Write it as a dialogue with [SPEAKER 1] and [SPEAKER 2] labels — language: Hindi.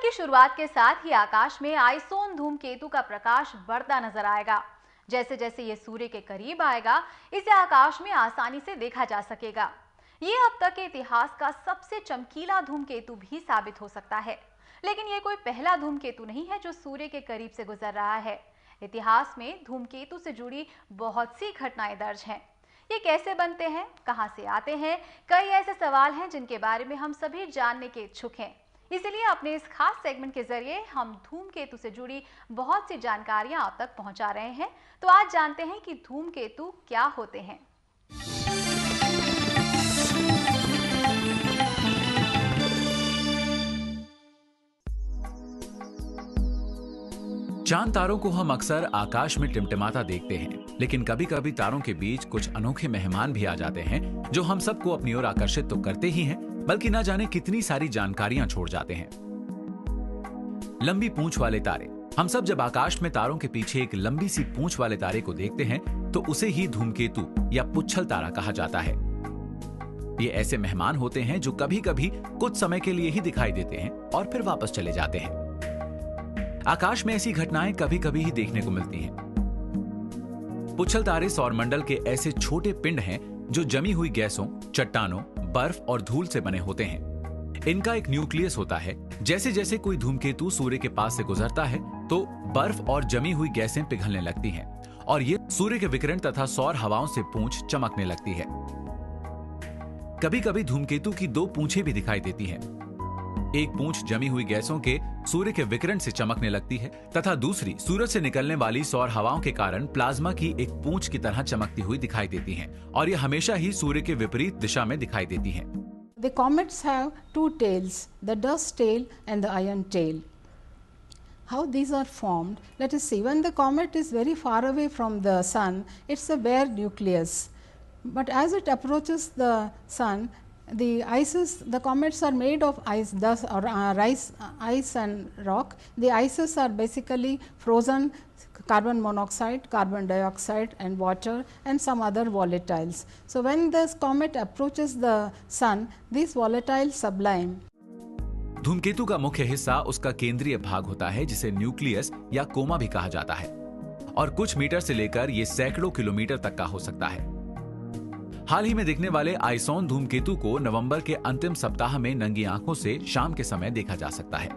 [SPEAKER 1] की शुरुआत के साथ ही आकाश में आइसोन धूमकेतु का प्रकाश बढ़ता नजर आएगा। जैसे जैसे ये सूर्य के करीब आएगा, इसे आकाश में आसानी से देखा जा सकेगा। ये अब तक के इतिहास का सबसे चमकीला धूमकेतु भी साबित हो सकता है। लेकिन ये कोई पहला धूमकेतु नहीं है जो सूर्य के करीब से गुजर रहा है। इतिहास में धूमकेतु से जुड़ी बहुत सी घटनाएं दर्ज हैं। ये कैसे बनते हैं, कहां से आते हैं, कई ऐसे सवाल हैं जिनके बारे में हम सभी जानने के इच्छुक हैं। इसलिए अपने इस खास सेगमेंट के जरिए हम धूमकेतु से जुड़ी बहुत सी जानकारियां आप तक पहुंचा रहे हैं। तो आज जानते हैं कि धूमकेतु क्या होते हैं।
[SPEAKER 2] चांद तारों को हम अक्सर आकाश में टिमटिमाता देखते हैं, लेकिन कभी कभी तारों के बीच कुछ अनोखे मेहमान भी आ जाते हैं जो हम सबको अपनी ओर आकर्षित तो करते ही हैं, बल्कि न जाने कितनी सारी जानकारियां छोड़ जाते हैं। लंबी पूंछ वाले तारे। हम सब जब आकाश में तारों के पीछे एक लंबी सी पूंछ वाले तारे को देखते हैं तो उसे ही धूमकेतु या पुच्छल तारा कहा जाता है। ये ऐसे मेहमान होते हैं जो कभी कभी कुछ समय के लिए ही दिखाई देते हैं और फिर वापस चले जाते हैं। आकाश में ऐसी घटनाएं कभी कभी ही देखने को मिलती हैं। पुच्छल तारे सौरमंडल के ऐसे छोटे पिंड हैं जो जमी हुई गैसों, चट्टानों, बर्फ और धूल से बने होते हैं। इनका एक न्यूक्लियस होता है। जैसे जैसे कोई धूमकेतु सूर्य के पास से गुजरता है तो बर्फ और जमी हुई गैसें पिघलने लगती हैं और ये सूर्य के विकिरण तथा सौर हवाओं से पूंछ चमकने लगती है। कभी कभी धूमकेतु की दो पूंछें भी दिखाई देती हैं। एक पूंछ जमी हुई गैसों के सूर्य के विकिरण से चमकने लगती है तथा दूसरी सूरज से निकलने वाली सौर हवाओं के कारण प्लाज्मा की एक पूंछ की तरह चमकती हुई दिखाई देती हैं और ये हमेशा ही सूर्य के विपरीत दिशा में दिखाई देती हैं।
[SPEAKER 3] The comets have two tails, the dust tail and the iron tail. How these are formed? Let us see. When the comet is very far away from the sun, it's a bare nucleus. But as it approaches the sun, the comets are made of ice, dust or ice and rock. The ices are basically frozen carbon monoxide, carbon dioxide and water and some other volatiles. So when this comet approaches the sun, these volatiles sublime.
[SPEAKER 2] धूमकेतु का मुख्य हिस्सा उसका केंद्रीय भाग होता है जिसे न्यूक्लियस या कोमा भी कहा जाता है और कुछ मीटर से लेकर ये सैकड़ों किलोमीटर तक का हो सकता है। हाल ही में दिखने वाले आइसोन धूमकेतु को नवंबर के अंतिम सप्ताह में नंगी आंखों से शाम के समय देखा जा सकता है।